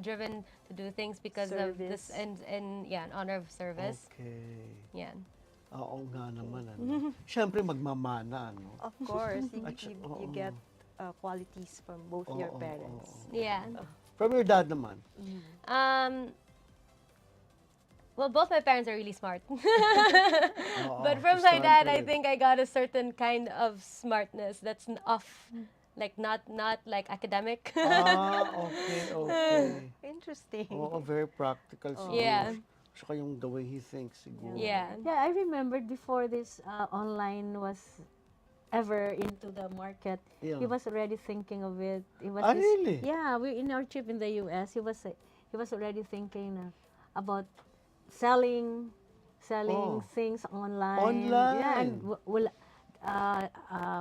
driven to do things because of this Service. in honor of service. Okay. Yeah. Oo nga naman. Ano. Siyempre, magmamana. Ano? Of course, you, At you, oo. you get qualities from both your Oo, parents. oo. Yeah. From your dad naman. Well, both my parents are really smart. Oo, But from to my start dad, I with. think I got a certain kind of smartness that's off, like not like academic. Okay. Interesting. Oo, very practical siguro. Yeah. Saka yung the way he thinks siguro. Yeah. Yeah, I remembered before this online was ever into the market, Yeah. he was already thinking of it. It was Ah, really? Yeah, we in our trip in the US, he was already thinking about selling Oh. things online. Online. Yeah, and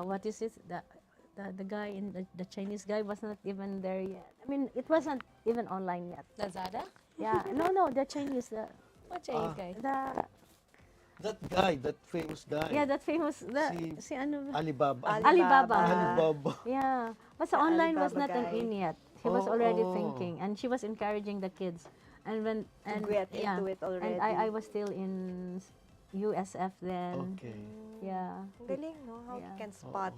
what is it? The guy in the Chinese guy was not even there yet. I mean, it wasn't even online yet. Lazada? Yeah, no, the Chinese, What Chinese guy? That guy, that famous guy. that famous, Si ano ba? Alibaba. Alibaba. Alibaba. Yeah, but the The online was Alibaba not an guy. in yet. He was already Oh. thinking, and she was encouraging the kids. And get into it already. And I was still in USF then. Okay. Yeah, Ang galing, no? How Yeah. you can spot.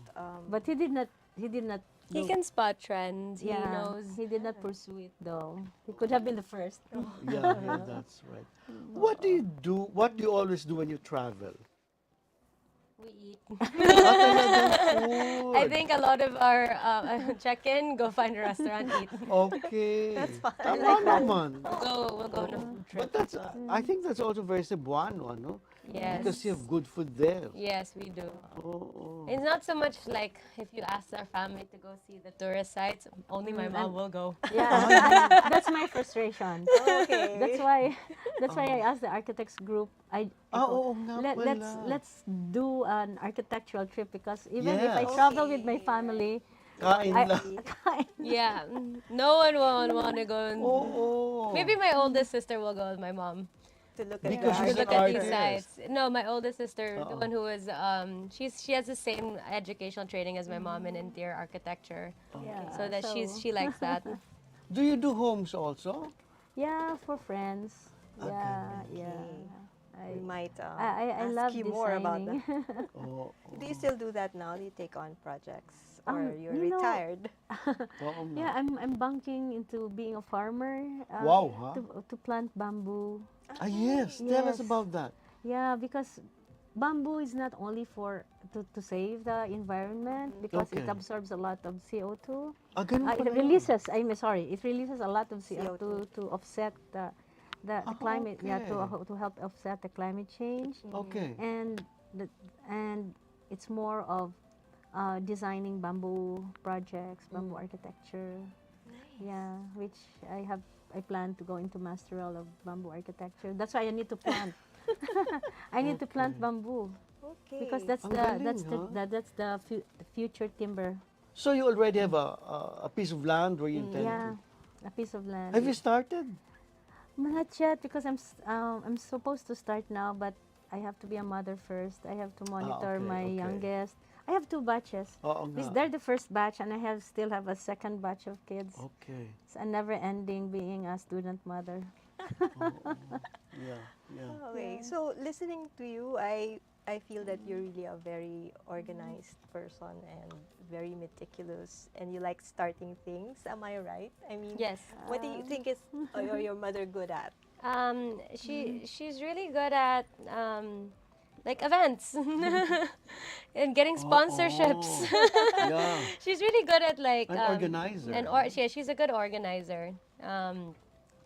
but he did not he did not. He do- can spot trends. He Yeah, knows. he did not pursue it though. He could have been the first. Yeah, yeah, that's right. What do you do? What do you always do when you travel? We eat. Food. I think a lot of our check-in, go find a restaurant, eat. Okay. That's fun. Tama naman. We'll go on a food trip. But that's, I think that's also very Cebuano, no? Yes. Because you have good food there. Yes, we do. Oh, It's not so much like if you ask our family to go see the tourist sites, only my mom will go. Yeah, that's my frustration. Okay. That's why I asked the architects group. Oo nga Let's do an architectural trip because even if I Yes. travel with my family, Kain I, lang. Yeah, no one will want to go. Oo. Maybe my oldest sister will go with my mom. To look at Because the she's To an look at these artist. sites. No, my oldest sister, the Uh-oh. one who was, she has the same educational training as my mom in interior architecture, yeah, so that she likes that. Do you do homes also? yeah, for friends. Yeah, yeah. We might I ask love you more about designing. that. Oo. Do you still do that now? Do you take on projects? Or you're you know, retired? Oo nga. Yeah, I'm bunking into being a farmer. Wow, huh? To plant bamboo. Ah, yes. Tell us Yes. about that. Yeah, because bamboo is not only for to save the environment because it Okay. absorbs a lot of CO2. Ah, ganun It pala yun. releases. it releases a lot of CO2, CO2. to offset the Ah, climate. Yeah, okay. to help offset the climate change. Okay. And it's more of designing bamboo projects, bamboo architecture. Yeah, which I plan to go into masteral of bamboo architecture. That's why I need to plant. I need to plant bamboo Okay. because that's Ang the galing, that's the huh? that's the future timber. So you already have a piece of land where you intend Yeah, to. a piece of land. Have you started? Not yet because I'm supposed to start now, but I have to be a mother first. I have to monitor okay, my okay. youngest. I have 2 batches. Oo nga. They're the first batch, and I still have a second batch of kids. Okay. It's a never-ending being a student mother. Yeah, yeah. Okay. So listening to you, I feel that you're really a very organized person and very meticulous, and you like starting things. Am I right? I mean, Yes. what do you think is your mother good at? She's really good at like events and getting sponsorships. Yeah. She's really good at like An organizer. Yeah, she's a good organizer.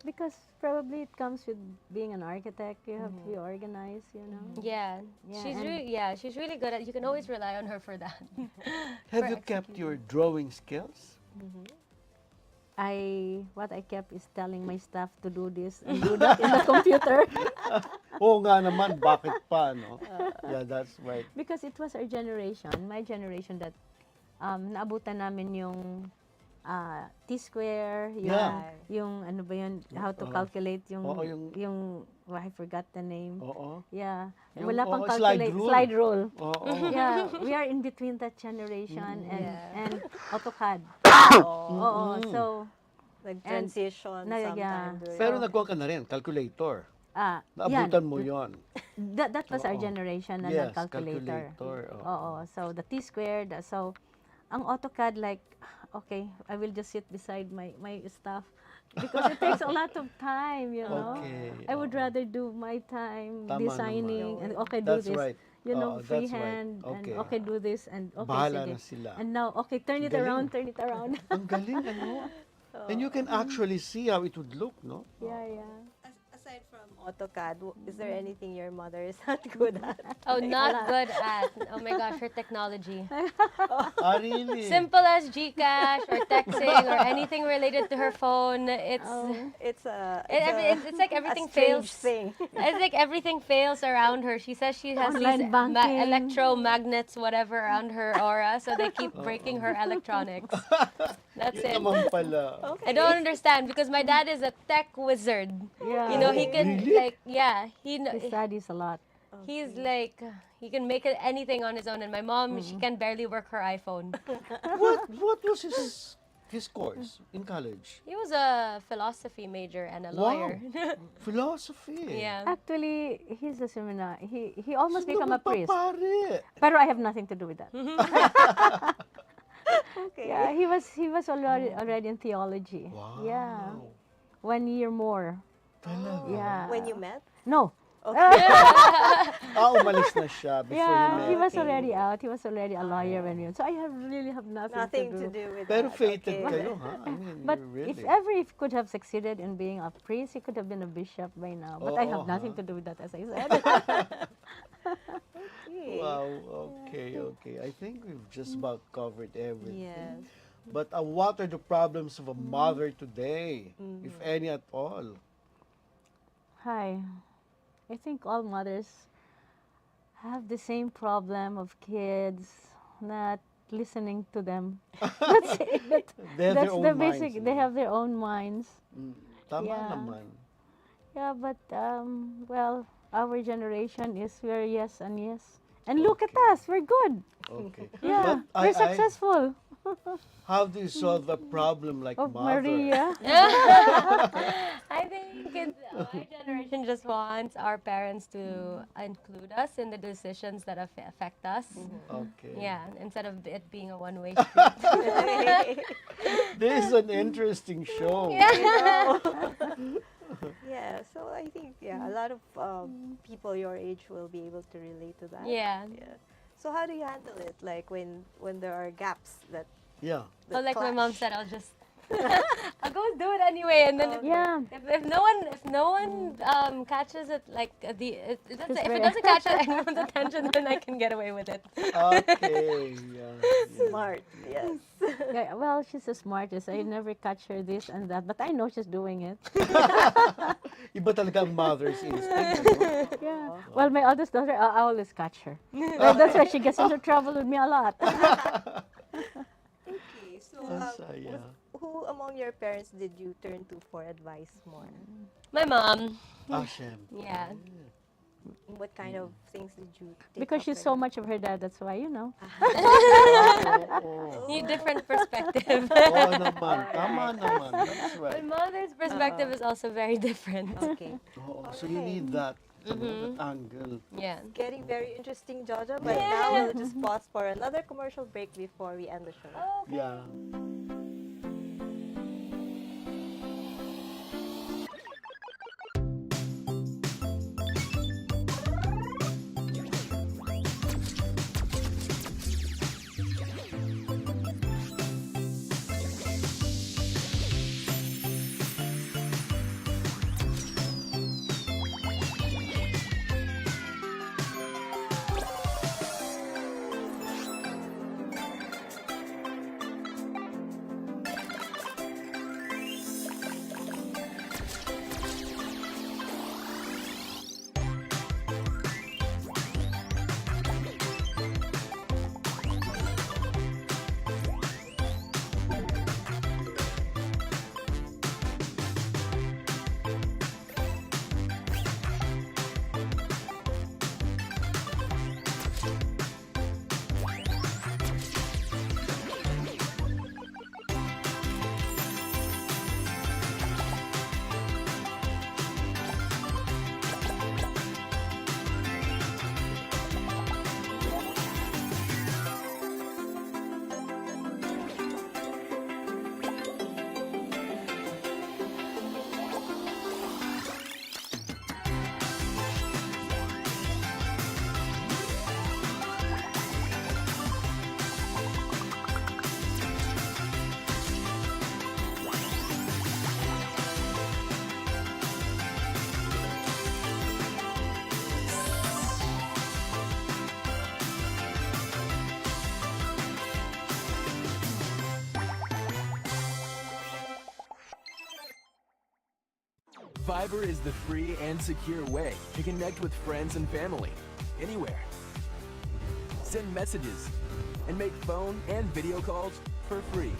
Because probably it comes with being an architect. You have to be organized, you know. Yeah, Yeah, she's really good at. You can always rely on her for that. Have for you kept your drawing skills? What I kept is telling my staff to do this and do that in the computer. Oo nga naman, bakit pa, no? Yeah, that's right. Because it was our generation, my generation, that naabutan namin yung T-square, yung ano ba yun, how to calculate yung, Oo, I forgot the name. Oo. Yeah, Yung, wala pang slide calculate, rule. slide rule. Oo. Yeah, we are in between that generation and AutoCAD. Oo, so, Nag-transition na- sometime. yeah. during- Pero nagkuha ka na rin, calculator. yan. Naabutan mo yon. That was our Oo. generation na Yes, nag-calculator. calculator. Oo. So, the T-squared. So, ang AutoCAD, like, okay, I will just sit beside my staff because it takes a lot of time, you know. Okay, I would rather do my time Tama designing naman. and okay, do That's this. right. You know, Oo, that's right. freehand Okay. and okay, do this and okay, Bahala sige. na sila. And now, okay, turn it Galing. around, turn it around. Ang galing, ano? And you can actually see how it would look, no? Yeah, yeah. Aside from AutoCAD, is there anything your mother is not good at? Oh, not good at. Oh my gosh, her technology. Ah, really? Simple as GCash or texting or anything related to her phone. It's a It's like everything a strange fails. thing. It's like everything fails around her. She says she has Online these banking. electromagnets, whatever, around her aura, so they keep breaking her electronics. That's Yun it. naman pala. I don't understand because my dad is a tech wizard. Yeah. You know, he can Really? like He studies a lot. he's like he can make it anything on his own, and my mom she can barely work her iPhone. What was his course in college? He was a philosophy major and a lawyer. Philosophy. Yeah. Actually, he's a seminar. He almost Sino become a ba priest. pare? Pero I have nothing to do with that. Okay. Yeah, he was already in theology. Wow. Yeah, 1 year more. Talaga? Yeah. When you met? No. Umalis na siya before Yeah, he he met. was already out. He was already a lawyer when we met. So I really have Nothing nothing to do with Pero that. fated Okay. kayo, ha? I mean, But you really. if ever he could have succeeded in being a priest, he could have been a bishop by now. But I Oo, have nothing ha? to do with that, as I said. Okay. Wow, okay. I think we've just about covered everything. Yes. But what are the problems of a mother today, if any at all? Hi. I think all mothers have the same problem of kids not listening to them. That's it. They have That's their the own basic. minds, They no? have their own minds. Tama Yeah. naman. Yeah, but well, our generation is we're yes and yes. And look at us, we're good. Okay. Yeah, But we're successful. how do you solve a problem like Of mother? Maria. I think my generation just wants our parents to include us in the decisions that affect us. Okay. Yeah, instead of it being a one-way street. This is an interesting show. Yeah, so I think a lot of people your age will be able to relate to that. Yeah. So how do you handle it? Like when there are gaps that Yeah. So like my mom clash? said, I'll just I'll go do it anyway, and then Yeah. if no one catches it, like if it very- doesn't catch anyone's attention, then I can get away with it. Okay. Yeah. Smart, yes. Yeah, well, she's the smartest. I never catch her this and that, but I know she's doing it. Iba talaga ang mother's instinct. No? Yeah. Well, my eldest daughter, I always catch her. That's why she gets into trouble with me a lot. Okay, so Masaya. who among your parents did you turn to for advice more? My mom, Hashem. yeah. What kind of things did you take Because up she's with so her? much of her dad, that's why, Need different perspective. Oo naman. Tama naman. That's My right. mother's perspective is also very different. Okay. Oo, so you need that, that angle. Yeah. Getting very interesting, Jojo, but now we'll just pause for another commercial break before we end the show. Yeah. Viber is the free and secure way to connect with friends and family anywhere. Send messages and make phone and video calls for free.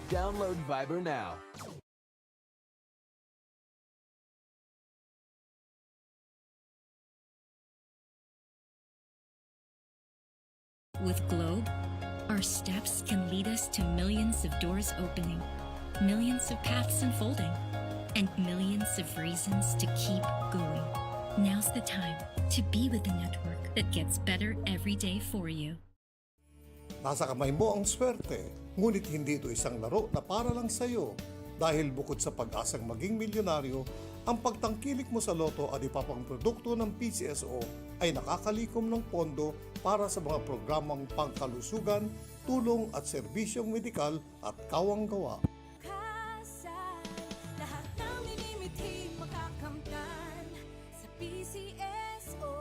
Download Viber now. With Globe, our steps can lead us to millions of doors opening, millions of paths unfolding, and millions of reasons to keep going. Now's the time to be with the network that gets better every day for you. Nasa kamay mo ang swerte, ngunit hindi ito isang laro na para lang sa'yo. Dahil bukod sa pag-asang maging milyonaryo, ang pagtangkilik mo sa loto at ipapang produkto ng PCSO ay nakakalikom ng pondo para sa mga programang pangkalusugan, tulong at serbisyong medikal at kawang-gawa. Kasal, lahat ng minimithi makakamtan sa PCSO.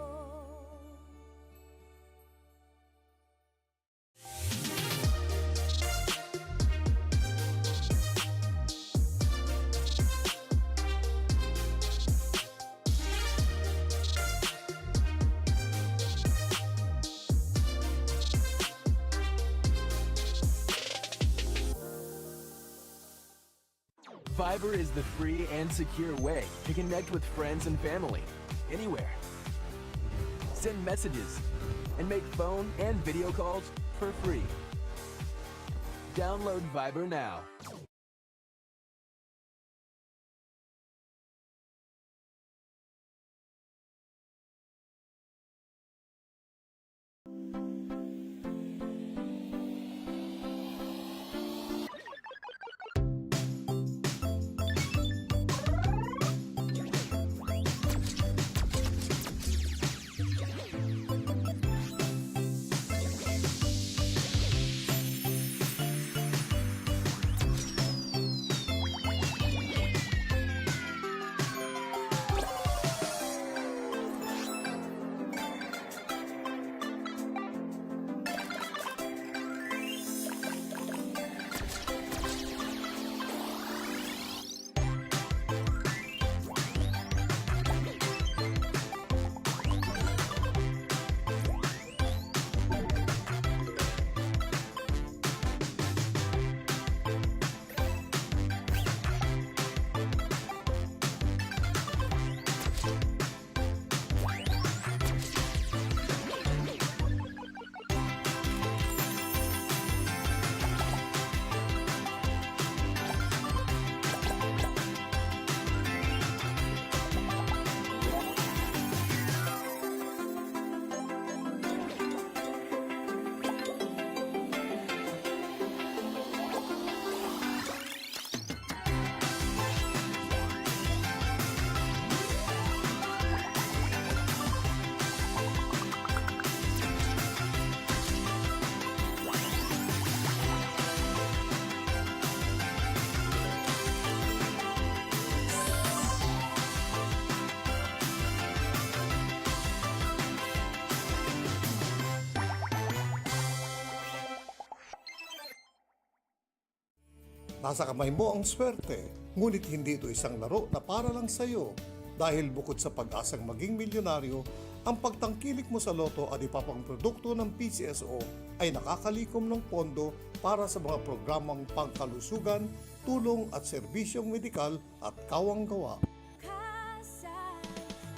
Viber is the free and secure way to connect with friends and family anywhere. Send messages and make phone and video calls for free. Download Viber now. Nasa kamay mo ang swerte, ngunit hindi ito isang laro na para lang sa'yo. Dahil bukod sa pag-asang maging milyonaryo, ang pagtangkilik mo sa loto at ipapang produkto ng PCSO ay nakakalikom ng pondo para sa mga programang pangkalusugan, tulong at serbisyong medikal at kawang-gawa. Kasal,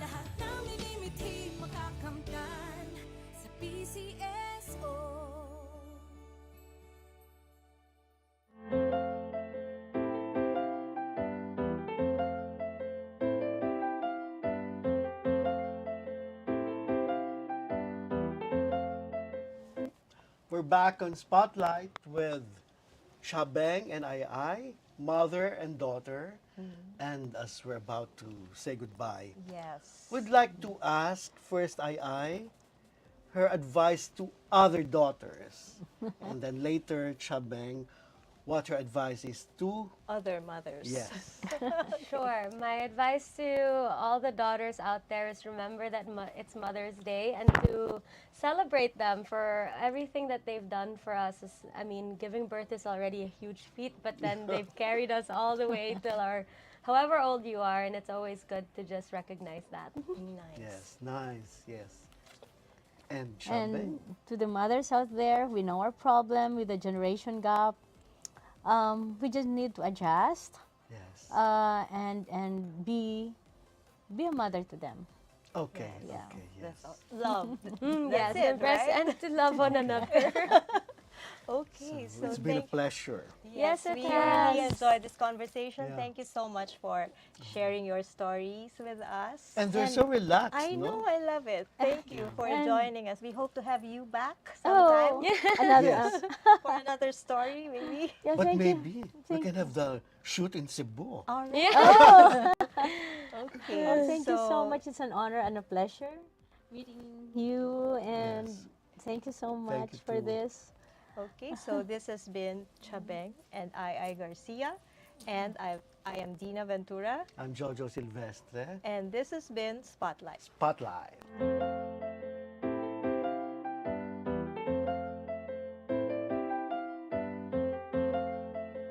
lahat ng minimithi makakamtan sa PCSO. We're back on Spotlight with Chabeng and Aiai, mother and daughter. And as we're about to say goodbye, Yes. we'd like to ask first Aiai her advice to other daughters. And then later, Chabeng, what her advice is to, Other mothers. yes. Sure. My advice to all the daughters out there is remember that it's Mother's Day and to celebrate them for everything that they've done for us. I mean, giving birth is already a huge feat, but then they've carried us all the way till our, however old you are, and it's always good to just recognize that. Nice. Yes, nice, yes. And And Chabeng? to the mothers out there, we know our problem with the generation gap. We just need to adjust Yes. and be a mother to them. Okay, yeah. okay, yes. That's all. Love. Yes, That's it, impress right? and to love one another. Okay, so It's been a thank pleasure. Yes, Yes, it we really has. enjoyed this conversation. Yeah. Thank you so much for sharing your stories with us. And they're so relaxed, I know, no? I love it. Thank you for And- joining us. We hope to have you back Oh, sometime another. Yes. for another story, maybe. Yeah, But thank you. maybe we Thank can have the shoot in Cebu. All right. Oh, Okay. well, thank you so much. It's an honor and a pleasure meeting you, and Yes. thank you so Thank much you for too. this. Okay, so this has been Chabeng and Aiai Garcia, and I am Dinah Ventura, I'm Jojo Silvestre. and this has been Spotlight. Spotlight.